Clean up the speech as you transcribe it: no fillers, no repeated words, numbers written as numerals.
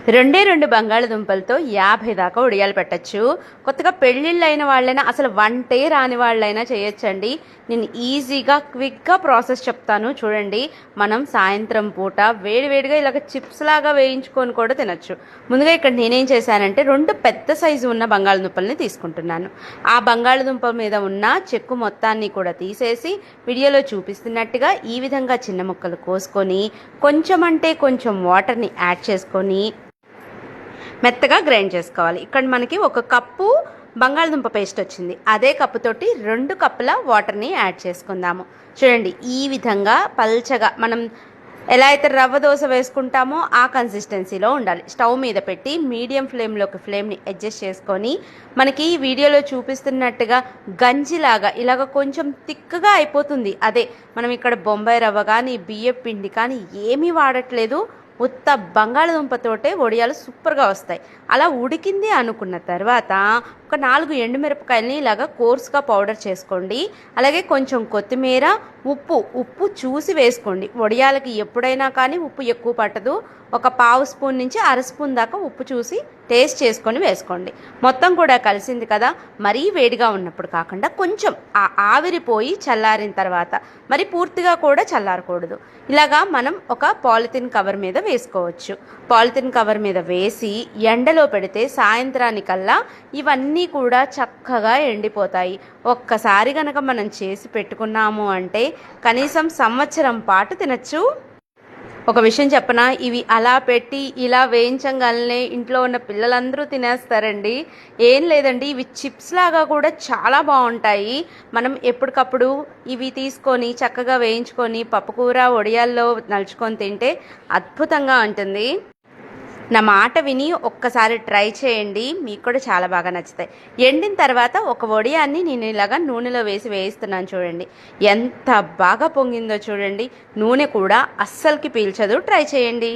రెండే 2 బంగాళదుంపలతో 50 దాకా ఉడియాలు పెట్టచ్చు. కొత్తగా పెళ్ళిళ్ళైన వాళ్ళైనా అసలు వంటే రాని వాళ్ళైనా చేయొచ్చండి. నేను ఈజీగా క్విక్గా ప్రాసెస్ చెప్తాను చూడండి. మనం సాయంత్రం పూట వేడివేడిగా ఇలాగ చిప్స్ లాగా వేయించుకొని కూడా తినచ్చు. ముందుగా ఇక్కడ నేనేం చేశానంటే 2 పెద్ద సైజు ఉన్న బంగాళదుంపల్ని తీసుకుంటున్నాను. ఆ బంగాళదుంప మీద ఉన్న చెక్కు మొత్తాన్ని కూడా తీసేసి వీడియోలో చూపిస్తున్నట్టుగా ఈ విధంగా చిన్న ముక్కలు కోసుకొని కొంచెం అంటే కొంచెం వాటర్ని యాడ్ చేసుకొని మెత్తగా గ్రైండ్ చేసుకోవాలి. ఇక్కడ మనకి 1 కప్పు బంగాళదుంప పేస్ట్ వచ్చింది. అదే కప్పుతోటి 2 కప్పుల వాటర్ని యాడ్ చేసుకుందాము. చూడండి, ఈ విధంగా పల్చగా మనం ఎలా అయితే రవ్వ దోశ వేసుకుంటామో ఆ కన్సిస్టెన్సీలో ఉండాలి. స్టవ్ మీద పెట్టి మీడియం ఫ్లేమ్ని అడ్జస్ట్ చేసుకొని మనకి ఈ వీడియోలో చూపిస్తున్నట్టుగా గంజిలాగా ఇలాగ కొంచెం థిక్గా అయిపోతుంది. అదే మనం ఇక్కడ బొంబాయి రవ్వ కానీ బియ్యం పిండి కానీ ఏమీ వాడట్లేదు. ఉత్త బంగాళదుంపతోటే వడియాలు సూపర్గా వస్తాయి. అలా ఉడికింది అనుకున్న తర్వాత ఒక 4 ఎండుమిరపకాయలని ఇలాగా కోర్స్గా పౌడర్ చేసుకోండి. అలాగే కొంచెం కొత్తిమీర, ఉప్పు చూసి వేసుకోండి. వడియాలకి ఎప్పుడైనా కానీ ఉప్పు ఎక్కువ పట్టదు. ఒక 1/2 స్పూన్ నుంచి 1/2 స్పూన్ దాకా ఉప్పు చూసి టేస్ట్ చేసుకొని వేసుకోండి. మొత్తం కూడా కలిసింది కదా, మరీ వేడిగా ఉన్నప్పుడు కాకుండా కొంచెం ఆవిరిపోయి చల్లారిన తర్వాత, మరి పూర్తిగా కూడా చల్లారకూడదు. ఇలాగా మనం ఒక పాలిథిన్ కవర్ మీద వేసుకోవచ్చు. పాలిథిన్ కవర్ మీద వేసి ఎండలో పెడితే సాయంత్రానికల్లా ఇవన్నీ కూడా చక్కగా ఎండిపోతాయి. ఒక్కసారి కనుక మనం చేసి పెట్టుకున్నాము అంటే కనీసం సంవత్సరం పాటు తినచ్చు. ఒక విషయం చెప్పనా, ఇవి అలా పెట్టి ఇలా వేయించగానే ఇంట్లో ఉన్న పిల్లలందరూ తినేస్తారండి. ఏం లేదండి, ఇవి చిప్స్ లాగా కూడా చాలా బాగుంటాయి. మనం ఎప్పటికప్పుడు ఇవి తీసుకొని చక్కగా వేయించుకొని పప్పుకూర వడియాల్లో నలుచుకొని తింటే అద్భుతంగా ఉంటుంది. నా మాట విని ఒక్కసారి ట్రై చేయండి, మీకు కూడా చాలా బాగా నచ్చుతాయి. ఎండిన తర్వాత ఒక వడియాన్ని నేను ఇలాగా నూనెలో వేసి వేయిస్తున్నాను చూడండి. ఎంత బాగా పొంగిందో చూడండి. నూనె కూడా అస్సలకి పీల్చదు. ట్రై చేయండి.